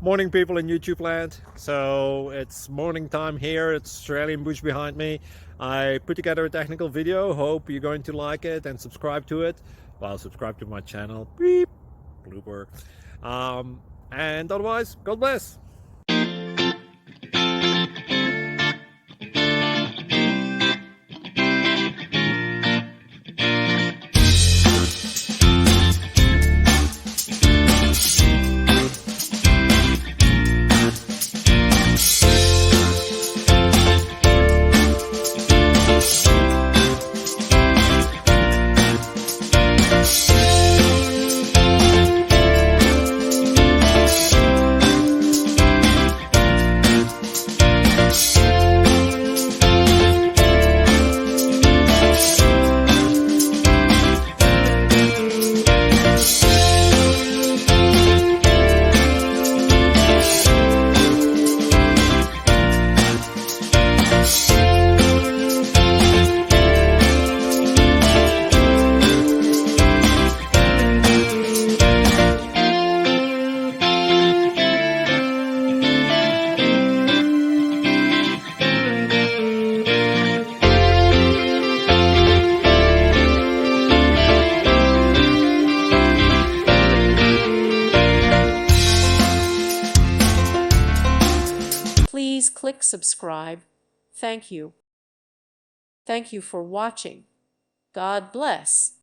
Morning, people in YouTube land. So it's morning time here. It's Australian bush behind me. I put together a technical video. Hope you're going to like it and subscribe to it. Well, subscribe to my channel. Beep. Blooper. And otherwise, God bless. Please click subscribe. Thank you. Thank you for watching. God bless.